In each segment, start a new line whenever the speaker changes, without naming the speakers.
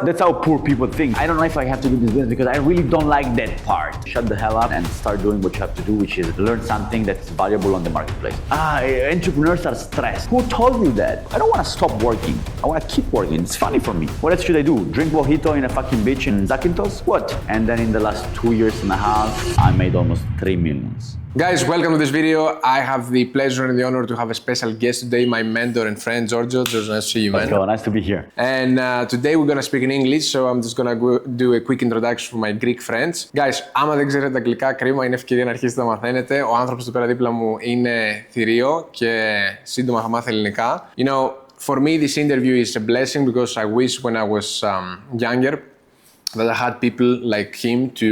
That's how poor people think. I don't know if I have to do this business because I really don't like that part. Shut the hell up and start doing what you have to do, which is learn something that's valuable on the marketplace. Entrepreneurs are stressed. Who told you that? I don't want to stop working. I want to keep working. It's funny for me. What else should I do? Drink mojito in a fucking beach in Zakynthos? What? And then in the last 2 years and a half, I made almost 3 millions.
Guys, welcome to this video. I have the pleasure and the honor to have a special guest today, my mentor and friend, Giorgio. Giorgio, nice to see you, man.
Let's go. Nice to be here.
And today we're gonna speak in English, so I'm just gonna do a quick introduction for my Greek friends. Guys, άμα δεν ξέρετε αγγλικά, κρίμα, είναι ευκαιρία να αρχίσετε να μαθαίνετε. Ο άνθρωπος του πέρα δίπλα μου είναι θηρίο και σύντομα θα μάθει ελληνικά. You know, for me this interview is a blessing because I wish when I was younger that I had people like him to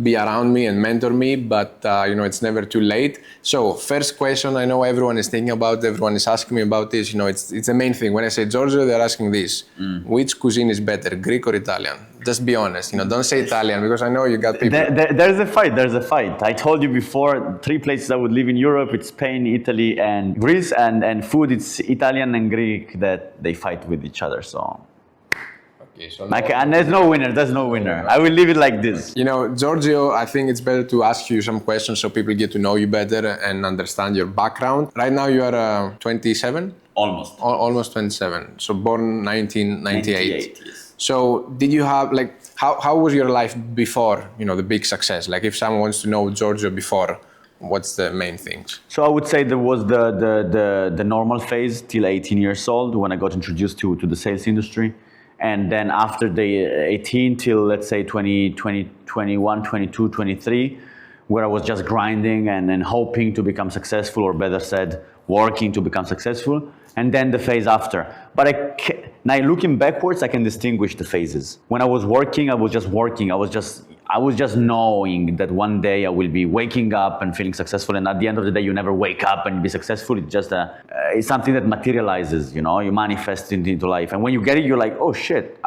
be around me and mentor me, but you know, it's never too late. So first question I know everyone is thinking about, everyone is asking me about this, you know, it's the main thing. When I say Giorgio, they're asking this, which cuisine is better, Greek or Italian? Just be honest, you know, don't say Italian because I know you got people.
There's a fight. I told you before, 3 places I would live in Europe, it's Spain, Italy and Greece, and food, it's Italian and Greek that they fight with each other, so.
So
and there's no winner. I will leave it like this.
You know, Giorgio, I think it's better to ask you some questions so people get to know you better and understand your background. Right now you are 27?
Almost.
Almost 27. So born 1998.
Yes.
So did you have, like, how was your life before, you know, the big success? Like if someone wants to know Giorgio before, what's the main things?
So I would say there was the normal phase till 18 years old when I got introduced to the sales industry. And then after the 18 till, let's say, 20, 21, 22, 23, where I was just grinding and hoping to become successful, or better said, working to become successful. And then the phase after. But now looking backwards, I can distinguish the phases. When I was working, I was just working. I was just knowing that one day I will be waking up and feeling successful. And at the end of the day, you never wake up and be successful. It's just it's something that materializes, you know, you manifest it into life. And when you get it, you're like, oh shit,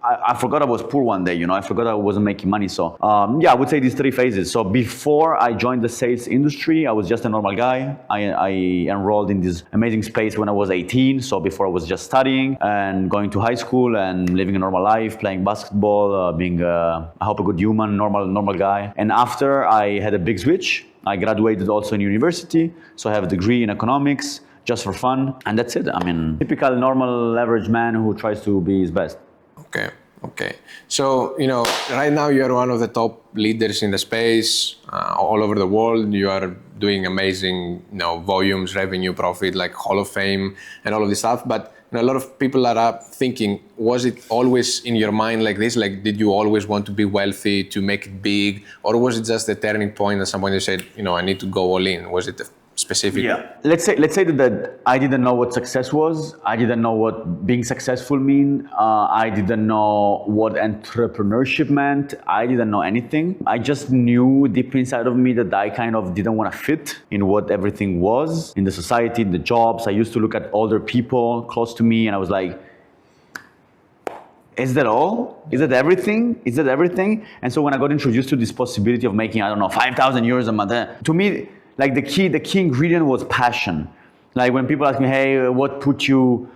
I forgot I was poor one day, you know, I forgot I wasn't making money. So yeah, I would say these 3 phases. So before I joined the sales industry, I was just a normal guy. I enrolled in this amazing space when I was 18. So before I was just studying and going to high school and living a normal life, playing basketball, being, I hope, a good human, normal guy. And after I had a big switch, I graduated also in university. So I have a degree in economics just for fun. And that's it. I mean, typical normal average man who tries to be his best.
Okay. So, you know, right now you are one of the top leaders in the space all over the world. You are doing amazing, you know, volumes, revenue, profit, like Hall of Fame and all of this stuff. But you know, a lot of people are thinking, was it always in your mind like this? Like, did you always want to be wealthy, to make it big? Or was it just a turning point at some point you said, you know, I need to go all in? Was it specific?
Yeah. Let's say that I didn't know what success was. I didn't know what being successful mean. I didn't know what entrepreneurship meant. I didn't know anything. I just knew deep inside of me that I kind of didn't want to fit in what everything was in the society, in the jobs. I used to look at older people close to me and I was like, is that all? Is that everything? Is that everything? And so when I got introduced to this possibility of making, I don't know, 5,000 euros a month, to me, like the key ingredient was passion. Like when people ask me, hey, what put you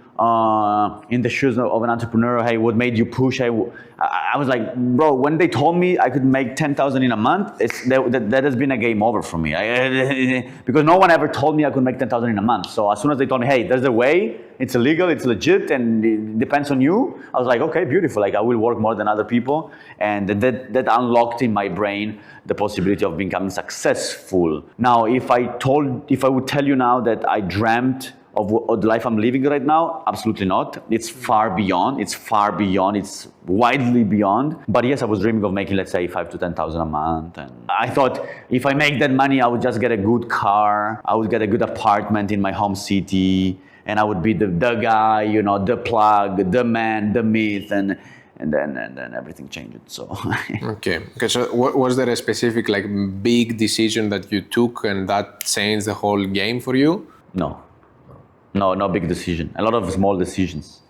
in the shoes of an entrepreneur? Hey, what made you push? I was like, bro, when they told me I could make 10,000 in a month, that has been a game over for me. Because no one ever told me I could make 10,000 in a month. So as soon as they told me, hey, there's a way, it's illegal, it's legit, and it depends on you, I was like, okay, beautiful. Like I will work more than other people. And that unlocked in my brain the possibility of becoming successful. Now, if I would tell you now that I dreamt of the life I'm living right now, absolutely not. It's far beyond. It's widely beyond. But yes, I was dreaming of making, let's say, 5,000 to 10,000 a month. And I thought if I make that money, I would just get a good car. I would get a good apartment in my home city. And I would be the guy, you know, the plug, the man, the myth, and then everything changed. So
okay. So was there a specific, like, big decision that you took and that changed the whole game for you?
No big decision. A lot of small decisions.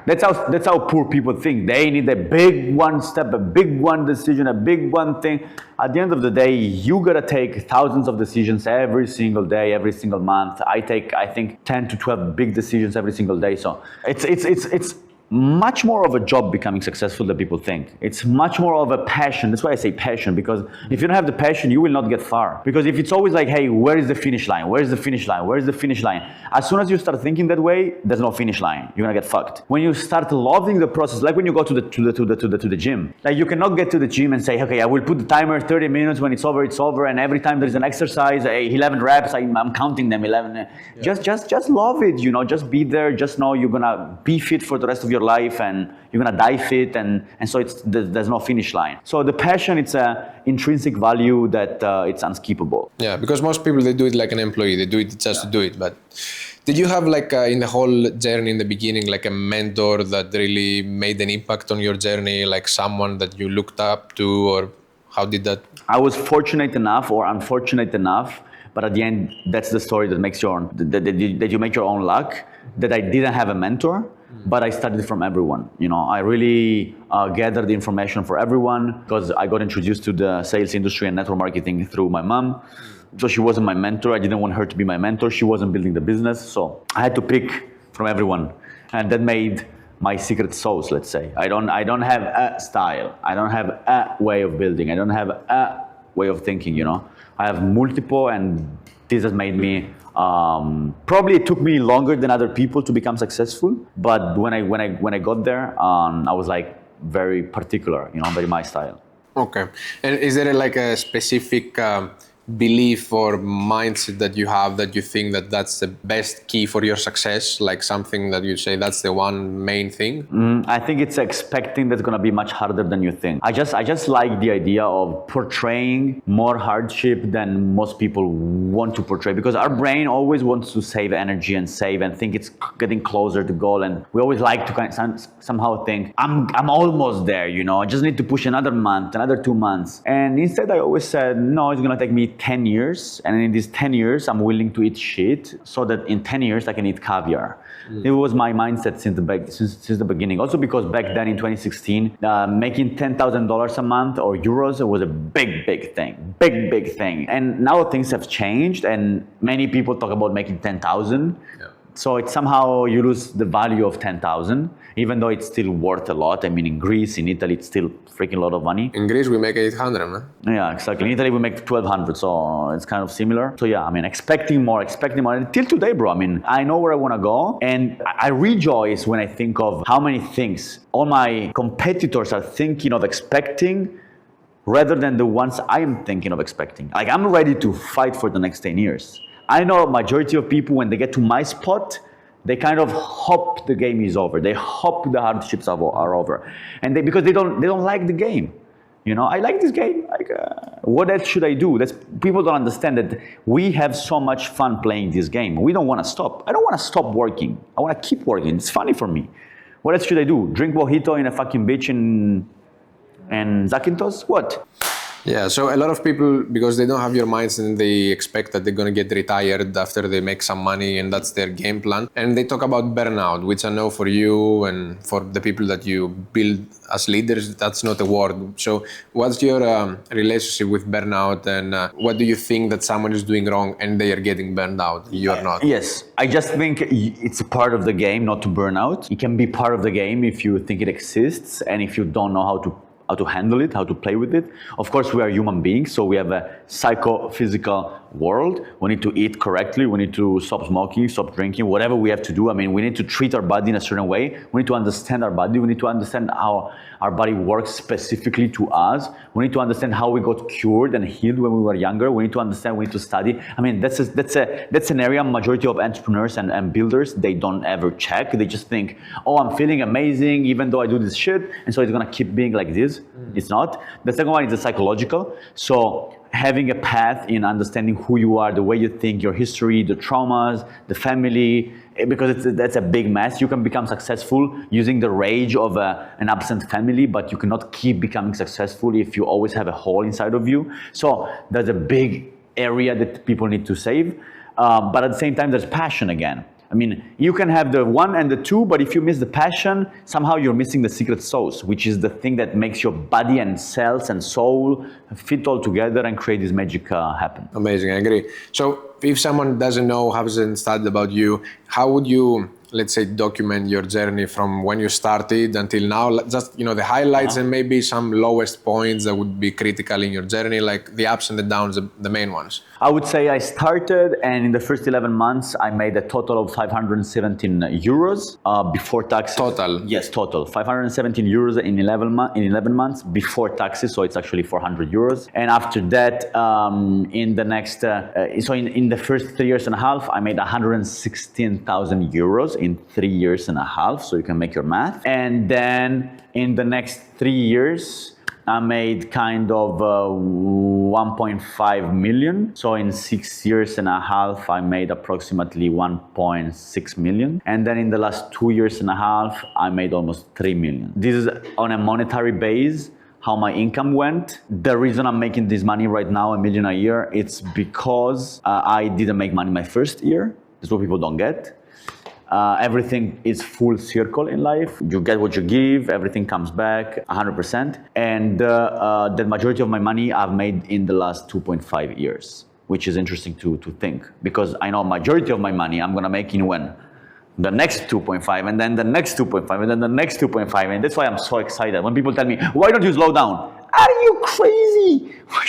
That's how poor people think. They need a big one step, a big one decision, a big one thing. At the end of the day, you gotta take thousands of decisions every single day, every single month. I think 10 to 12 big decisions every single day. So it's much more of a job becoming successful than people think. It's much more of a passion. That's why I say passion, because if you don't have the passion, you will not get far. Because if it's always like, hey, where is the finish line? Where is the finish line? Where is the finish line? As soon as you start thinking that way, there's no finish line. You're gonna get fucked. When you start loving the process, like when you go to the gym, like you cannot get to the gym and say, okay, I will put the timer 30 minutes. When it's over, and every time there's an exercise, 11 reps, I'm counting them 11. Yeah. Just love it, you know. Just be there. Just know you're gonna be fit for the rest of your life, and you're gonna die fit, and so there's no finish line. So the passion, it's a intrinsic value that it's unskippable.
Yeah, because most people, they do it like an employee. They do it just to do it. But did you have like in the whole journey in the beginning, like a mentor that really made an impact on your journey, like someone that you looked up to, or how did that?
I was fortunate enough or unfortunate enough, but at the end, that's the story that makes that you make your own luck, that I didn't have a mentor, but I studied from everyone. You know, I really gathered the information for everyone, because I got introduced to the sales industry and network marketing through my mom. So she wasn't my mentor. I didn't want her to be my mentor. She wasn't building the business. So I had to pick from everyone. And that made my secret sauce, let's say. I don't have a style. I don't have a way of building. I don't have a way of thinking, you know. I have multiple, and this has made me, probably it took me longer than other people to become successful. But when I got there, I was like very particular, you know, very my style.
Okay. And is there like a specific belief or mindset that you have that you think that that's the best key for your success, like something that you say that's the one main thing?
I think it's expecting that's going to be much harder than you think. I just like the idea of portraying more hardship than most people want to portray, because our brain always wants to save energy and save and think it's getting closer to goal, and we always like to somehow think I'm almost there, you know, I just need to push another month, another 2 months. And instead I always said, no, it's going to take me 10 years, and in these 10 years I'm willing to eat shit so that in 10 years I can eat caviar. It was my mindset since the beginning. Also because back then in 2016, making $10,000 a month or euros was a big thing. And now things have changed, and many people talk about making 10,000. Yeah. So it's somehow you lose the value of 10,000, even though it's still worth a lot. I mean, in Greece, in Italy, it's still freaking lot of money.
In Greece, we make 800, man.
Yeah, exactly. In Italy, we make 1,200, so it's kind of similar. So yeah, I mean, expecting more. Until today, bro, I mean, I know where I want to go, and I rejoice when I think of how many things all my competitors are thinking of expecting rather than the ones I am thinking of expecting. Like, I'm ready to fight for the next 10 years. I know majority of people, when they get to my spot, they kind of hope the game is over. They hope the hardships are over, and because they don't like the game. You know, I like this game. Like, what else should I do? People don't understand that we have so much fun playing this game. We don't want to stop. I don't want to stop working. I want to keep working. It's funny for me. What else should I do? Drink mojito in a fucking beach in Zakynthos? What?
Yeah, so a lot of people, because they don't have your minds and they expect that they're going to get retired after they make some money and that's their game plan. And they talk about burnout, which I know for you and for the people that you build as leaders, that's not a word. So what's your relationship with burnout, and what do you think that someone is doing wrong and they are getting burned out? You're not.
Yes, I just think it's a part of the game not to burn out. It can be part of the game if you think it exists and if you don't know how to handle it, how to play with it. Of course, we are human beings, so we have a psychophysical world. We need to eat correctly. We need to stop smoking, stop drinking, whatever we have to do. I mean, we need to treat our body in a certain way. We need to understand our body. We need to understand how our body works specifically to us. We need to understand how we got cured and healed when we were younger. We need to understand, we need to study. I mean, that's an area majority of entrepreneurs and builders, they don't ever check. They just think, oh, I'm feeling amazing even though I do this shit, and so it's gonna keep being like this. It's not. The second one is the psychological. So having a path in understanding who you are, the way you think, your history, the traumas, the family, because that's a big mess. You can become successful using the rage of an absent family, but you cannot keep becoming successful if you always have a hole inside of you. So there's a big area that people need to save. But at the same time, there's passion again. I mean, you can have the one and the two, but if you miss the passion, somehow you're missing the secret sauce, which is the thing that makes your body and cells and soul fit all together and create this magic happen.
Amazing, I agree. So if someone doesn't know, hasn't studied about you, how would you let's say, document your journey from when you started until now? Just, the highlights and maybe some lowest points that would be critical in your journey, like the ups and the downs, the main ones.
I would say I started, and in the first 11 months, I made a total of 517 euros before taxes.
Total?
Yes, total. 517 euros in 11 months before taxes, so it's actually 400 euros. And after that, in the first 3 years and a half, I made 116,000 euros in 3 years and a half, so you can make your math. And then in the next 3 years, I made kind of 1.5 million. So in 6 years and a half, I made approximately 1.6 million. And then in the last 2 years and a half, I made almost 3 million. This is on a monetary base, how my income went. The reason I'm making this money right now, 1 million a year, it's because I didn't make money my first year. That's what people don't get. Everything is full circle in life. You get what you give, everything comes back 100%. And the majority of my money I've made in the last 2.5 years, which is interesting to think, because I know majority of my money I'm gonna make in when? The next 2.5, and then the next 2.5, and then the next 2.5. And that's why I'm so excited. When people tell me, why don't you slow down? Are you crazy? Why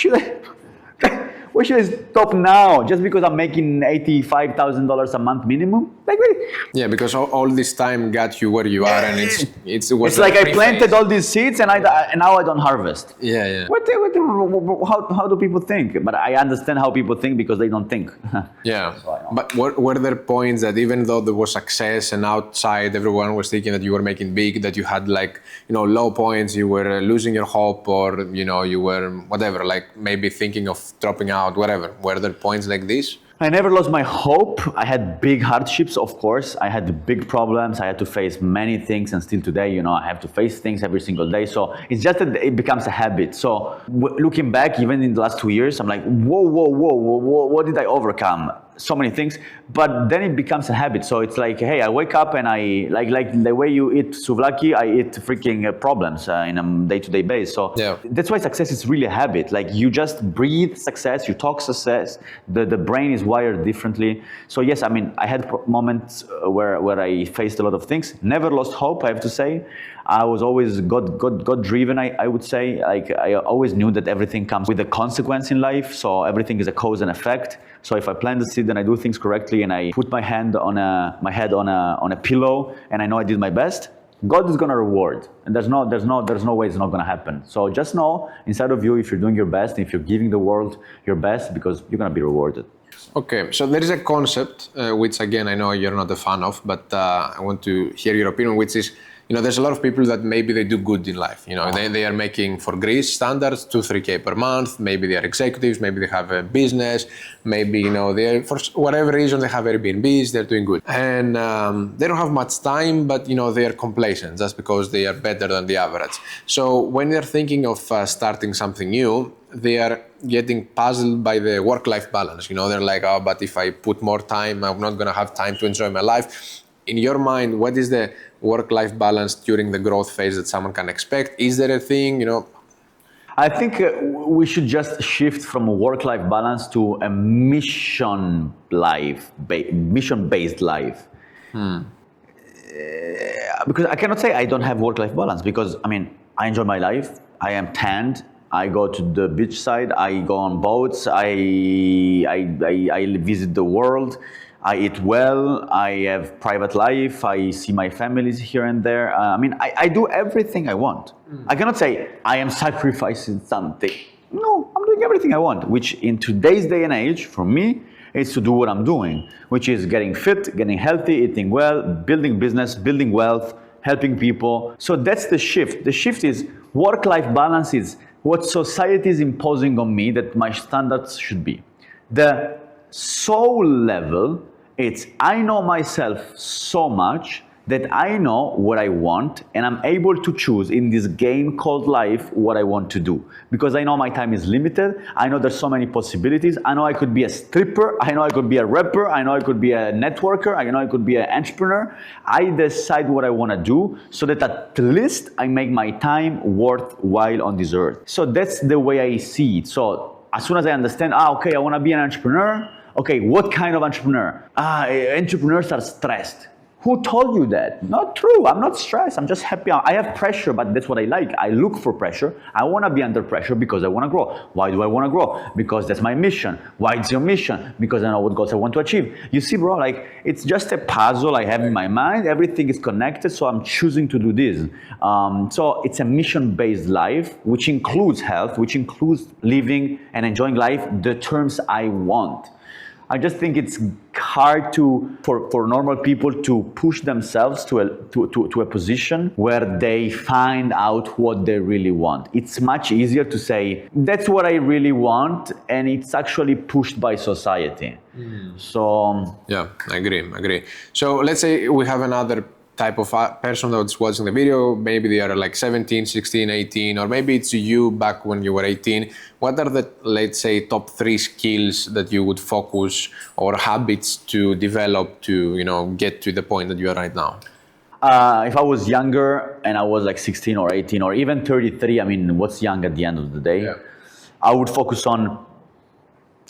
should I stop now? Just because I'm making $85,000 a month minimum? Like, really?
Yeah, because all this time got you where you are, and it's
like I planted all these seeds and now I don't harvest.
Yeah.
How do people think? But I understand how people think because they don't think.
Yeah. But were there points that even though there was success and outside everyone was thinking that you were making big, that you had low points, you were losing your hope, or you were whatever, like maybe thinking of dropping out? Whatever. Were there points like this?
I never lost my hope. I had big hardships, of course. I had big problems. I had to face many things, and still today, I have to face things every single day. So it's just that it becomes a habit. So looking back, even in the last 2 years, I'm like, whoa, what did I overcome? So many things, but then it becomes a habit. So it's like, hey, I wake up and I like the way you eat souvlaki, I eat freaking problems in a day-to-day basis. So That's why success is really a habit. Like, you just breathe success, you talk success. The brain is wired differently. So yes, I mean, I had moments where I faced a lot of things. Never lost hope, I have to say. I was always God driven, I would say. Like, I always knew that everything comes with a consequence in life. So everything is a cause and effect. So if I plant the seed and I do things correctly, and I put my head on a pillow, and I know I did my best, God is gonna reward. And there's no way it's not gonna happen. So just know inside of you, if you're doing your best, if you're giving the world your best, because you're gonna be rewarded.
Okay, so there is a concept which, again, I know you're not a fan of, but I want to hear your opinion, which is, there's a lot of people that maybe they do good in life. They are making, for Greece standards, 2-3K per month. Maybe they are executives. Maybe they have a business. Maybe, they are, for whatever reason, they have Airbnbs. They're doing good. And they don't have much time, but, they are complacent just because they are better than the average. So when they're thinking of starting something new, they are getting puzzled by the work-life balance. They're like, oh, but if I put more time, I'm not going to have time to enjoy my life. In your mind, what is the work-life balance during the growth phase that someone can expect? Is there a thing,
I think we should just shift from a work-life balance to a mission-based life. Because I cannot say I don't have work-life balance, because, I mean, I enjoy my life. I am tanned. I go to the beach side. I go on boats. I visit the world. I eat well, I have private life, I see my families here and there. I do everything I want. I cannot say I am sacrificing something. No, I'm doing everything I want, which in today's day and age, for me, is to do what I'm doing, which is getting fit, getting healthy, eating well, building business, building wealth, helping people. So that's the shift. The shift is work-life balance is what society is imposing on me that my standards should be. The soul level, it's I know myself so much that I know what I want, and I'm able to choose in this game called life what I want to do. Because I know my time is limited, I know there's so many possibilities, I know I could be a stripper, I know I could be a rapper, I know I could be a networker, I know I could be an entrepreneur. I decide what I want to do so that at least I make my time worthwhile on this earth. So that's the way I see it. So as soon as I understand, okay, I want to be an entrepreneur. Okay, what kind of entrepreneur? Entrepreneurs are stressed. Who told you that? Not true. I'm not stressed. I'm just happy. I have pressure, but that's what I like. I look for pressure. I want to be under pressure because I want to grow. Why do I want to grow? Because that's my mission. Why it's your mission? Because I know what goals I want to achieve. You see, bro, like it's just a puzzle I have in my mind. Everything is connected, so I'm choosing to do this. So it's a mission-based life, which includes health, which includes living and enjoying life the terms I want. I just think it's hard for normal people to push themselves to a position where they find out what they really want. It's much easier to say, that's what I really want, and it's actually pushed by society. So
yeah, I agree. So let's say we have another type of person that's watching the video. Maybe they are like 17, 16, 18, or maybe it's you back when you were 18. What are the, let's say, top 3 skills that you would focus or habits to develop to, get to the point that you are right now?
If I was younger and I was like 16 or 18 or even 33, I mean, what's young at the end of the day? Yeah. I would focus on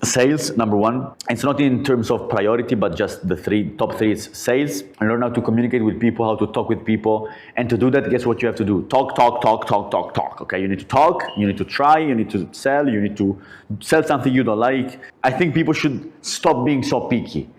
sales, number 1. It's not in terms of priority, but just the top three is sales. And learn how to communicate with people, how to talk with people. And to do that, guess what you have to do? Talk. Okay, you need to talk, you need to try, you need to sell something you don't like. I think people should stop being so picky.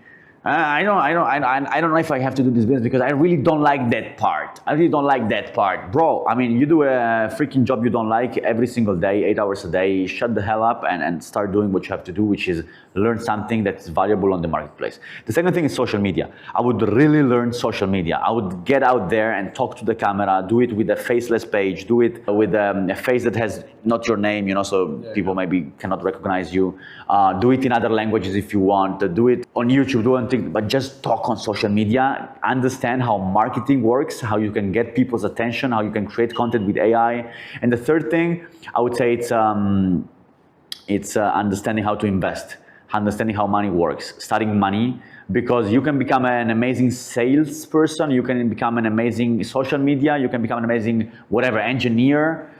I don't know if I have to do this business because I really don't like that part. Bro, I mean, you do a freaking job you don't like every single day, 8 hours a day, shut the hell up and start doing what you have to do, which is learn something that's valuable on the marketplace. The second thing is social media. I would really learn social media. I would get out there and talk to the camera, do it with a faceless page, do it with a face that has not your name, so people maybe cannot recognize you. Do it in other languages if you want. Do it on YouTube, but just talk on social media, understand how marketing works, how you can get people's attention, how you can create content with AI. And the third thing, I would say it's understanding how to invest, understanding how money works, studying money, because you can become an amazing salesperson, you can become an amazing social media, you can become an amazing whatever, engineer,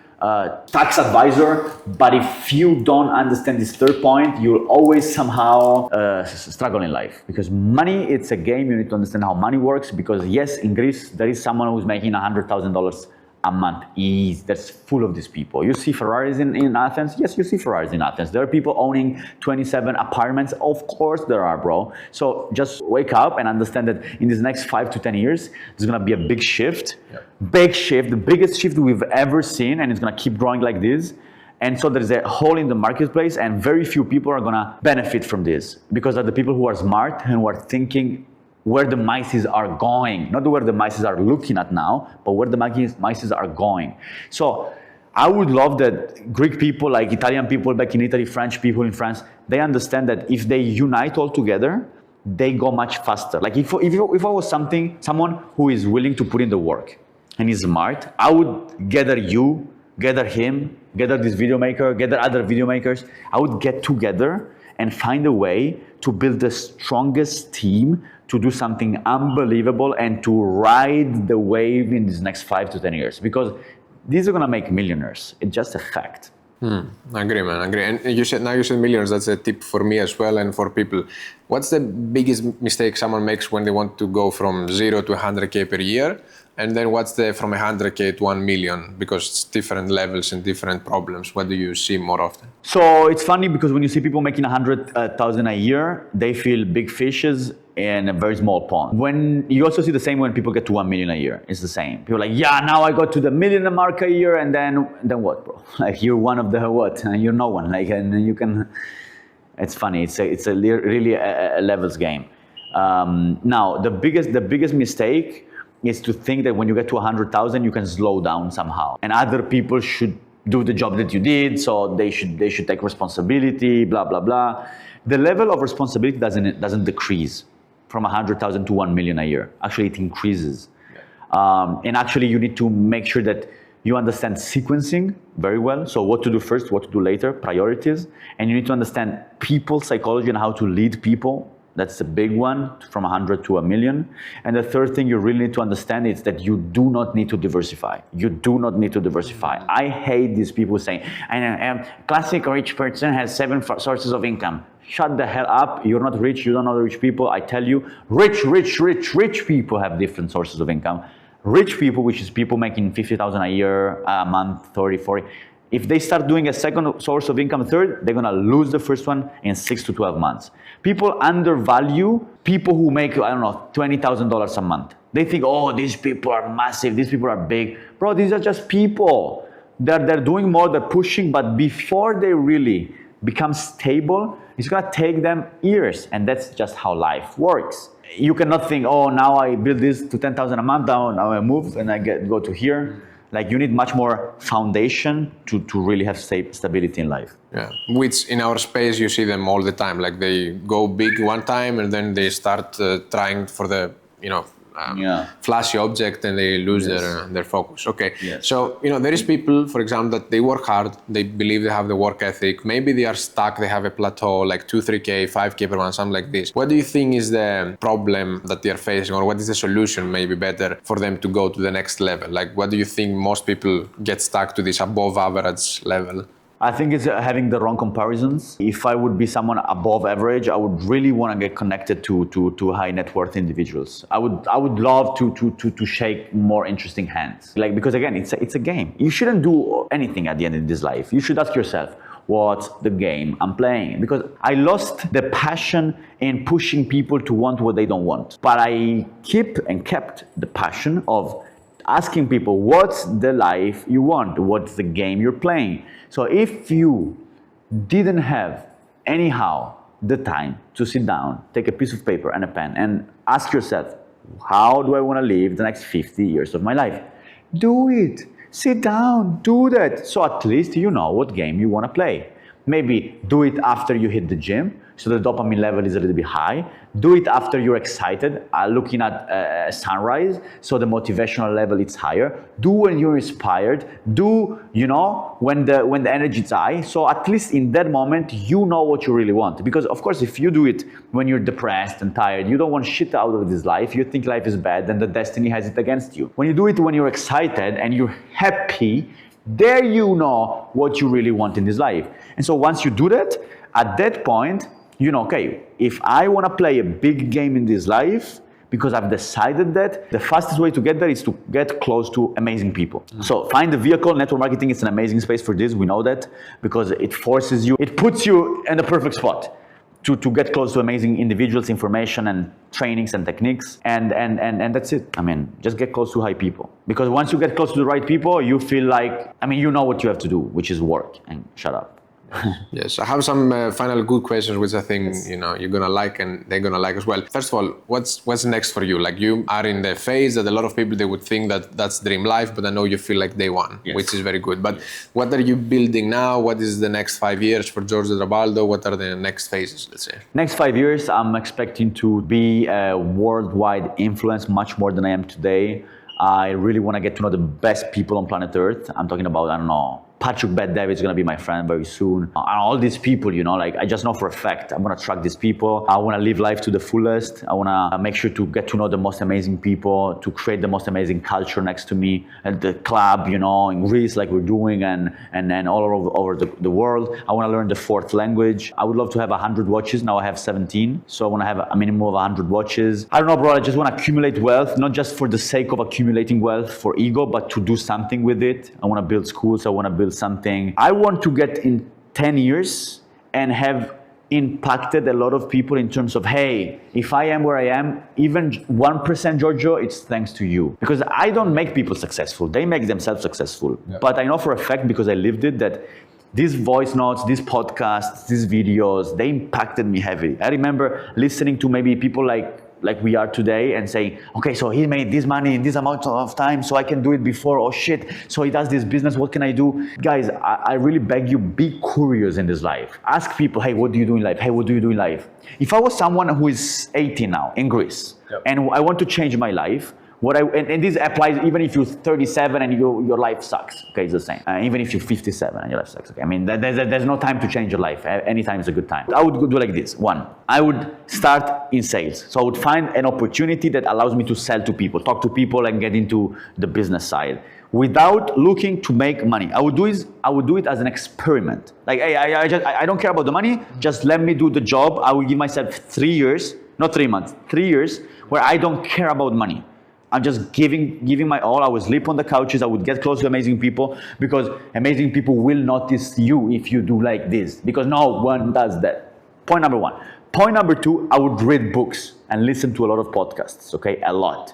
tax advisor, but if you don't understand this third point, you'll always somehow struggle in life. Because money, it's a game. You need to understand how money works. Because yes, in Greece, there is someone who's making $100,000 a month. That's full of these people. You see Ferraris in Athens? Yes, you see Ferraris in Athens. There are people owning 27 apartments. Of course there are, bro. So just wake up and understand that in these next 5 to 10 years, there's going to be a big shift. Yep. Big shift, the biggest shift we've ever seen, and it's going to keep growing like this. And so there's a hole in the marketplace, and very few people are going to benefit from this, because they're the people who are smart and who are thinking where the mices are going, not where the mices are looking at now, but where the mices are going. So I would love that Greek people, like Italian people back in Italy, French people in France, they understand that if they unite all together, they go much faster. Like if I was someone who is willing to put in the work and is smart, I would gather you, gather him, gather this video maker, gather other video makers. I would get together and find a way to build the strongest team to do something unbelievable and to ride the wave in these next 5 to 10 years, because these are going to make millionaires. It's just a fact.
Agree, man, agree. And you said millions. That's a tip for me as well and for people. What's the biggest mistake someone makes when they want to go from 0 to 100K per year? And then what's from 100K to 1 million? Because it's different levels and different problems. What do you see more often?
So it's funny because when you see people making 100,000 a year, they feel big fishes in a very small pond. When you also see the same when people get to 1 million a year, it's the same. People are like, yeah, now I got to the million mark a year, and then what, bro? Like you're one of the what? You're no one. Like, and you can. It's funny. It's a really a levels game. Now the biggest mistake is to think that when you get to 100,000, you can slow down somehow, and other people should do the job that you did, so they should take responsibility, blah blah blah. The level of responsibility doesn't decrease from 100,000 to 1 million a year. Actually, it increases. And actually, you need to make sure that you understand sequencing very well. So what to do first, what to do later, priorities. And you need to understand people psychology and how to lead people. That's a big one, from 100 to 1 million. And the third thing you really need to understand is that you do not need to diversify. You do not need to diversify. I hate these people saying, a classic rich person has 7 sources of income. shut the hell up. You're not rich. You don't know the rich people. I tell you, rich people have different sources of income. Rich people, which is people making 50,000 a year, a month, 30, 40. If they start doing a second source of income, third, they're gonna lose the first one in 6 to 12 months. People undervalue people who make, I don't know, $20,000 a month. They think, oh, these people are massive, these people are big. Bro, these are just people. They're doing more, they're pushing, but before they really become stable, it's gonna take them years, and that's just how life works. You cannot think, oh, now I build this to 10,000 a month, now I move and I go to here. Like, you need much more foundation to really have stability in life.
Yeah, which in our space you see them all the time. Like, they go big one time and then they start trying for the, flashy object, and they lose their focus. Okay, so there is people, for example, that they work hard, they believe they have the work ethic, maybe they are stuck, they have a plateau, like 2, 3K, 5K per month, something like this. What do you think is the problem that they are facing, or what is the solution maybe better for them to go to the next level? Like, what do you think most people get stuck to this above average level?
I think it's having the wrong comparisons. If I would be someone above average, I would really want to get connected to high net worth individuals. I would love to shake more interesting hands. Like, because again, it's a game. You shouldn't do anything at the end of this life. You should ask yourself, what's the game I'm playing? Because I lost the passion in pushing people to want what they don't want. But I kept the passion of asking people, what's the life you want? What's the game you're playing? So if you didn't have anyhow the time to sit down, take a piece of paper and a pen and ask yourself, how do I want to live the next 50 years of my life? Do it. Sit down, do that. So at least you know what game you want to play. Maybe do it after you hit the gym, so the dopamine level is a little bit high. Do it after you're excited, looking at sunrise, so the motivational level is higher. Do when you're inspired. Do, when the energy is high. So at least in that moment, you know what you really want. Because of course, if you do it when you're depressed and tired, you don't want shit out of this life. You think life is bad, then the destiny has it against you. When you do it when you're excited and you're happy, there you know what you really want in this life. And so once you do that, at that point, okay, if I want to play a big game in this life, because I've decided that, the fastest way to get there is to get close to amazing people. So find the vehicle. Network marketing is an amazing space for this. We know that, because it forces you, it puts you in the perfect spot to get close to amazing individuals, information and trainings and techniques. And that's it. I mean, just get close to high people. Because once you get close to the right people, you feel like, you know what you have to do, which is work and shut up.
Yes, I have some final good questions, which I think you're gonna like and they're gonna like as well. First of all, what's next for you? Like, you are in the phase that a lot of people, they would think that that's dream life, but I know you feel like day one, which is very good. But what are you building now? What is the next 5 years for Giorgio Trabaldo? What are the next phases, let's say?
Next 5 years, I'm expecting to be a worldwide influence, much more than I am today. I really want to get to know the best people on planet Earth. I'm talking about, Patrick Bet-David is going to be my friend very soon. And all these people, I just know for a fact, I'm going to track these people. I want to live life to the fullest. I want to make sure to get to know the most amazing people, to create the most amazing culture next to me at the club, in Greece, like we're doing, and then all over the world. I want to learn the 4th language. I would love to have 100 watches. Now I have 17. So I want to have a minimum of 100 watches. I don't know, bro. I just want to accumulate wealth, not just for the sake of accumulating wealth for ego, but to do something with it. I want to build schools. I want to build something. I want to get in 10 years and have impacted a lot of people in terms of, hey, if I am where I am, even 1%, Giorgio, it's thanks to you. Because I don't make people successful. They make themselves successful. Yeah. But I know for a fact, because I lived it, that these voice notes, these podcasts, these videos, they impacted me heavily. I remember listening to maybe people like we are today and saying, okay, so he made this money in this amount of time, so I can do it before. Oh shit, so he does this business, what can I do? Guys, I really beg you, be curious in this life. Ask people, hey, what do you do in life? Hey, what do you do in life? If I was someone who is 80 now in Greece, and I want to change my life, And this applies even if you're 37 and your life sucks. Okay, it's the same. Even if you're 57 and your life sucks. Okay, I mean, there's no time to change your life. Anytime is a good time. I would do like this. One, I would start in sales. So I would find an opportunity that allows me to sell to people, talk to people, and get into the business side without looking to make money. I would do it as an experiment. Like, hey, I don't care about the money. Just let me do the job. I will give myself 3 years, not 3 months, 3 years where I don't care about money. I'm just giving my all. I would sleep on the couches. I would get close to amazing people because amazing people will notice you if you do like this, because no one does that. Point number one. Point number two, I would read books and listen to a lot of podcasts, okay? A lot.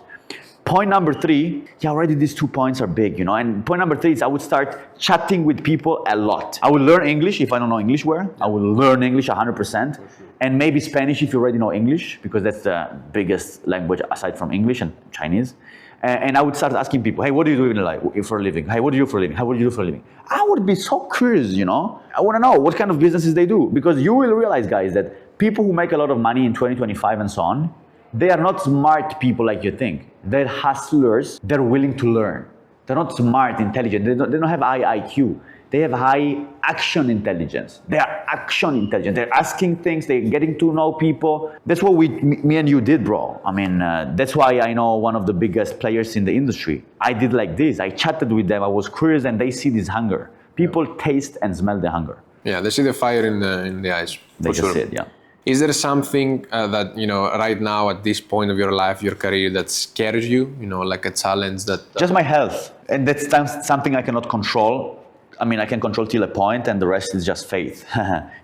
Point number three, yeah, already these 2 points are big, you know. And point number three is I would start chatting with people a lot. I would learn English if I don't know English where. I will learn English 100%. And maybe Spanish if you already know English, because that's the biggest language aside from English and Chinese. And I would start asking people, hey, what do you do in life for a living? Hey, what do you do for a living? How would you do for a living? I would be so curious, you know. I want to know what kind of businesses they do, because you will realize, guys, that people who make a lot of money in 2025 and so on, they are not smart people like you think. They're hustlers. They're willing to learn. They're not smart, intelligent. They don't have high IQ. They have high action intelligence. They are action intelligent. They're asking things. They're getting to know people. That's what me and you did, bro. I mean, that's why I know one of the biggest players in the industry. I did like this. I chatted with them. I was curious, and they see this hunger. People taste and smell the hunger.
Yeah, they see the fire in the eyes.
They just see it, yeah.
Is there something that, you know, right now at this point of your life, your career, that scares you? You know, like a challenge that...
Just my health. And that's something I cannot control. I mean, I can control till a point, and the rest is just faith.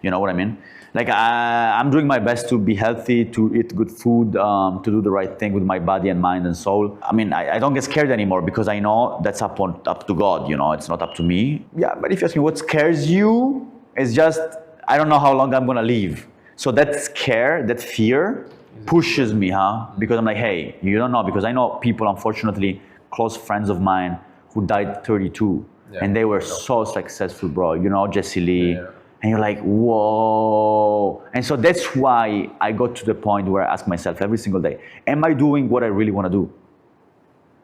You know what I mean? Like, I'm doing my best to be healthy, to eat good food, to do the right thing with my body and mind and soul. I mean, I don't get scared anymore because I know that's up to God, you know, it's not up to me. Yeah, but if you ask me what scares you, it's just, I don't know how long I'm gonna live. So that scare, that fear pushes me, because I'm like, hey, you don't know, because I know people, unfortunately, close friends of mine who died 32. Yeah. And they were so successful, bro. You know, Jesse Lee. Yeah. And you're like, whoa. And so that's why I got to the point where I ask myself every single day, am I doing what I really want to do?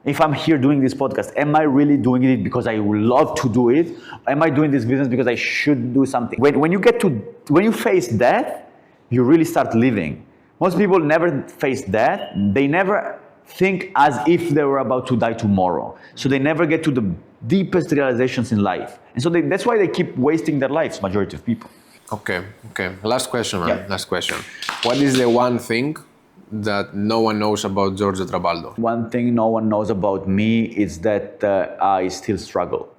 If I'm here doing this podcast, am I really doing it because I would love to do it? Am I doing this business because I should do something? When you face death, you really start living. Most people never face death. They never think as if they were about to die tomorrow. So they never get to the deepest realizations in life. And so that's why they keep wasting their lives, majority of people.
Okay. Last question, man.
Yeah.
Last question. What is the one thing that no one knows about Giorgio Trabaldo?
One thing no one knows about me is that I still struggle.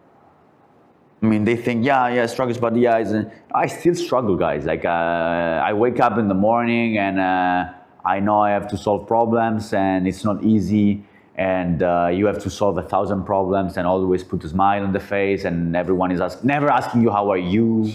I mean, they think, yeah, struggles, but I still struggle, guys. Like, I wake up in the morning and I know I have to solve problems, and it's not easy. And you have to solve 1,000 problems and always put a smile on the face, and everyone is never asking you, how are you?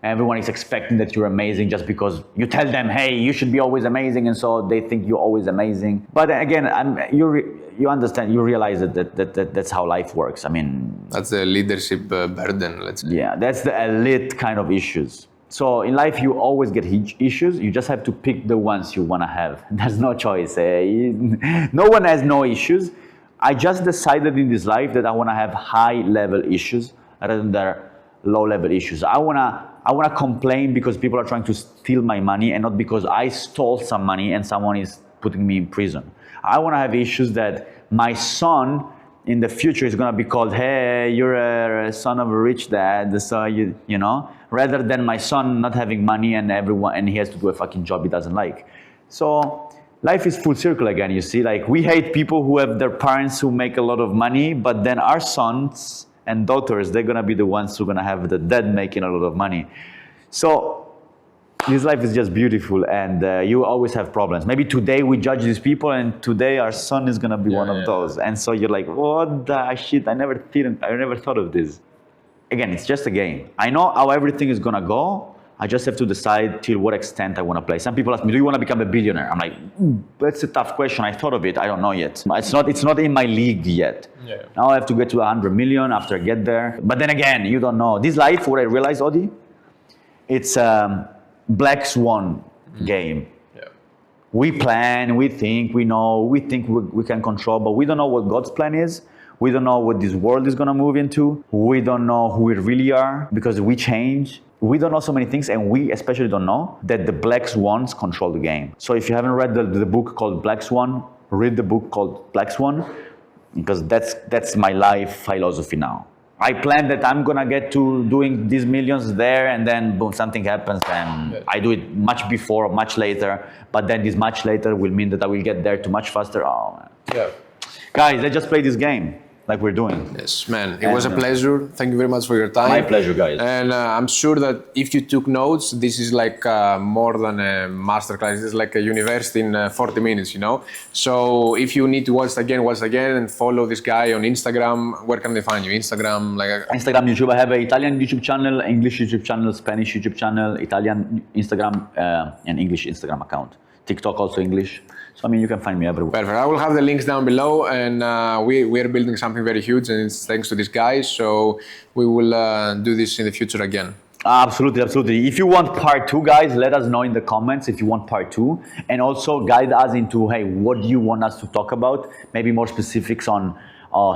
Everyone is expecting that you're amazing just because you tell them, hey, you should be always amazing, and so they think you're always amazing. But again, you understand, you realize that that's how life works. I mean...
That's the leadership burden, let's say.
Yeah, that's the elite kind of issues. So in life, you always get issues. You just have to pick the ones you want to have. There's no choice. No one has no issues. I just decided in this life that I want to have high-level issues rather than low-level issues. I want to complain because people are trying to steal my money, and not because I stole some money and someone is putting me in prison. I want to have issues that my son in the future is going to be called, hey, you're a son of a rich dad, so you know, rather than my son not having money and he has to do a fucking job he doesn't like. So life is full circle again, you see. Like, we hate people who have their parents who make a lot of money, but then our sons and daughters, they're going to be the ones who are going to have the dad making a lot of money. So this life is just beautiful, and you always have problems. Maybe today we judge these people, and today our son is going to be one of those. And so you're like, what the shit, I never thought of this. Again, it's just a game. I know how everything is going to go. I just have to decide till what extent I want to play. Some people ask me, do you want to become a billionaire? I'm like, that's a tough question. I thought of it. I don't know yet. It's not in my league yet. Yeah. Now I have to get to 100 million after I get there. But then again, you don't know. This life, what I realized, Odi, it's black swan game. Yeah. we plan, we think, we know, we think we can control, but we don't know what God's plan is. We don't know what this world is going to move into. We don't know who we really are because we change. We don't know so many things, and we especially don't know that the Black Swans control the game. So if you haven't read the book called Black Swan, read the book called Black Swan, because that's my life philosophy now. I plan that I'm gonna get to doing these millions there, and then boom, something happens, and I do it much before, much later. But then this much later will mean that I will get there too much faster. Oh man.
Yeah.
Guys, let's just play this game like we're doing.
Yes, man. It was a pleasure. Thank you very much for your time.
My pleasure, guys.
And I'm sure that if you took notes, this is like more than a masterclass. It's like a university in 40 minutes, you know? So if you need to watch it again and follow this guy on Instagram, where can they find you? Instagram,
Instagram, YouTube. I have an Italian YouTube channel, English YouTube channel, Spanish YouTube channel, Italian Instagram, and English Instagram account. TikTok also English. So I mean, you can find me everywhere.
Perfect. I will have the links down below, and we are building something very huge, and it's thanks to this guy. So we will do this in the future again.
Absolutely, absolutely. If you want part 2, guys, let us know in the comments if you want part 2, and also guide us into, hey, what do you want us to talk about? Maybe more specifics on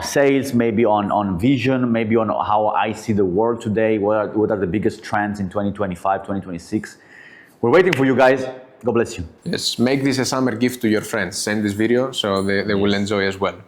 sales, maybe on vision, maybe on how I see the world today. What are the biggest trends in 2025, 2026? We're waiting for you guys. God bless you.
Yes, make this a summer gift to your friends. Send this video so they will enjoy as well.